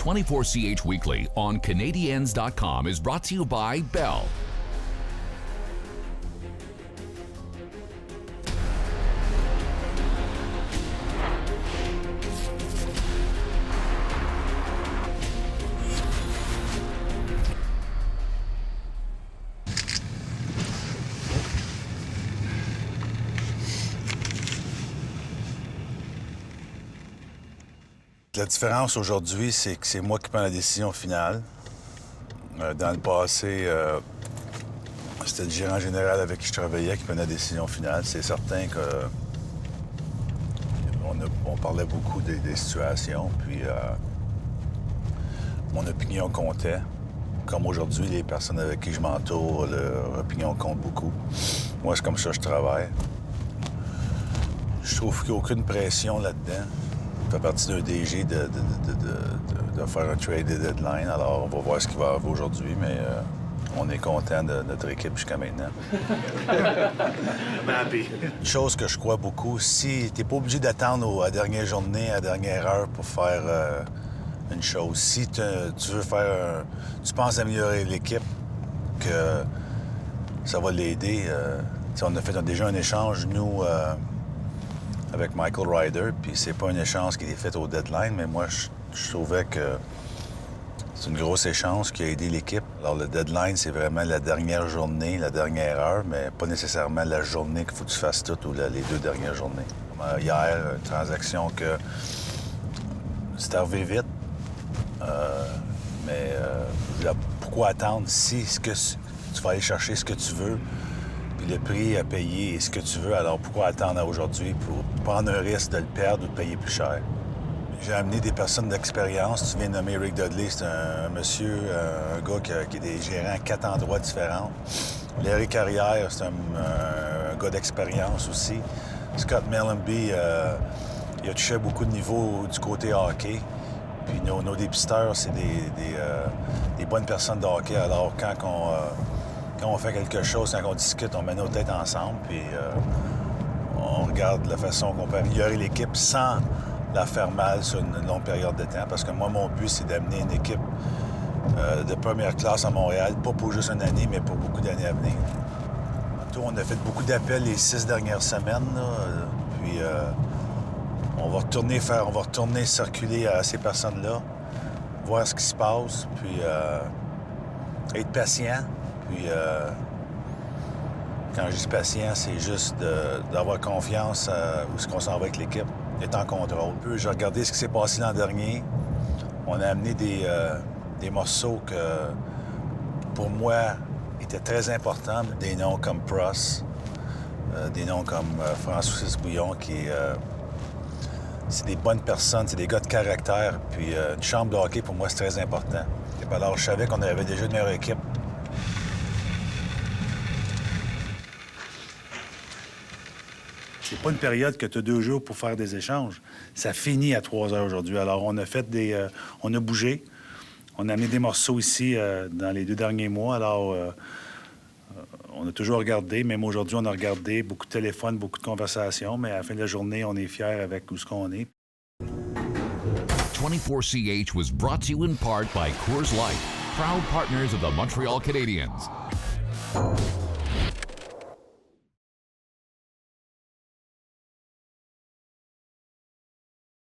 24CH Weekly on Canadiens.com is brought to you by Bell. La différence aujourd'hui, c'est que c'est moi qui prends la décision finale. Dans le passé, c'était le gérant général avec qui je travaillais qui prenait la décision finale. C'est certain que on parlait beaucoup des situations, puis mon opinion comptait. Comme aujourd'hui, les personnes avec qui je m'entoure, leur opinion compte beaucoup. Moi, c'est comme ça que je travaille. Je trouve qu'il n'y a aucune pression là-dedans. Ça fait partie d'un DG de faire un trade de deadline. Alors, on va voir ce qui va arriver aujourd'hui, mais on est content de notre équipe jusqu'à maintenant. Une chose que je crois beaucoup, si tu n'es pas obligé d'attendre à la dernière journée, à la dernière heure pour faire une chose. Si tu veux faire tu penses améliorer l'équipe, que ça va l'aider. On a fait déjà un échange, nous, avec Michael Ryder, puis c'est pas un échange qui est fait au deadline, mais moi, je trouvais que c'est une grosse échange qui a aidé l'équipe. Alors, le deadline, c'est vraiment la dernière journée, la dernière heure, mais pas nécessairement la journée qu'il faut que tu fasses tout ou les 2 dernières journées. Hier, une transaction que c'est arrivé vite, mais pourquoi attendre si tu vas aller chercher ce que tu veux, puis le prix à payer est ce que tu veux, alors pourquoi attendre à aujourd'hui pour prendre un risque de le perdre ou de payer plus cher? J'ai amené des personnes d'expérience. Tu viens de nommer Rick Dudley, c'est un monsieur, un gars qui est des gérants à 4 endroits différents. Larry Carrière, c'est un gars d'expérience aussi. Scott Mellenby, il a touché à beaucoup de niveaux du côté hockey. Puis nos dépisteurs, c'est des bonnes personnes de hockey. Alors quand on fait quelque chose, quand on discute, on met nos têtes ensemble, puis on regarde la façon qu'on peut améliorer l'équipe sans la faire mal sur une longue période de temps. Parce que moi, mon but, c'est d'amener une équipe de première classe à Montréal, pas pour juste une année, mais pour beaucoup d'années à venir. On a fait beaucoup d'appels les 6 dernières semaines, là, puis on va retourner circuler à ces personnes-là, voir ce qui se passe, puis être patient. Puis, quand je dis patient, c'est juste d'avoir confiance où est-ce qu'on s'en va avec l'équipe, d'être en contrôle. Puis, j'ai regardé ce qui s'est passé l'an dernier. On a amené des morceaux que, pour moi, étaient très importants. Des noms comme Pross, des noms comme Francis Bouillon, c'est des bonnes personnes, c'est des gars de caractère. Puis, une chambre de hockey, pour moi, c'est très important. Et puis, alors, je savais qu'on avait déjà une meilleure équipe. C'est pas une période que tu as 2 jours pour faire des échanges. Ça finit à 3 heures aujourd'hui. Alors, on a bougé. On a amené des morceaux ici dans les 2 derniers mois. Alors, on a toujours regardé. Même aujourd'hui, on a regardé beaucoup de téléphones, beaucoup de conversations. Mais à la fin de la journée, on est fiers avec où ce qu'on est. 24CH was brought to you in part by Coors Light, proud partners of the Montreal Canadiens.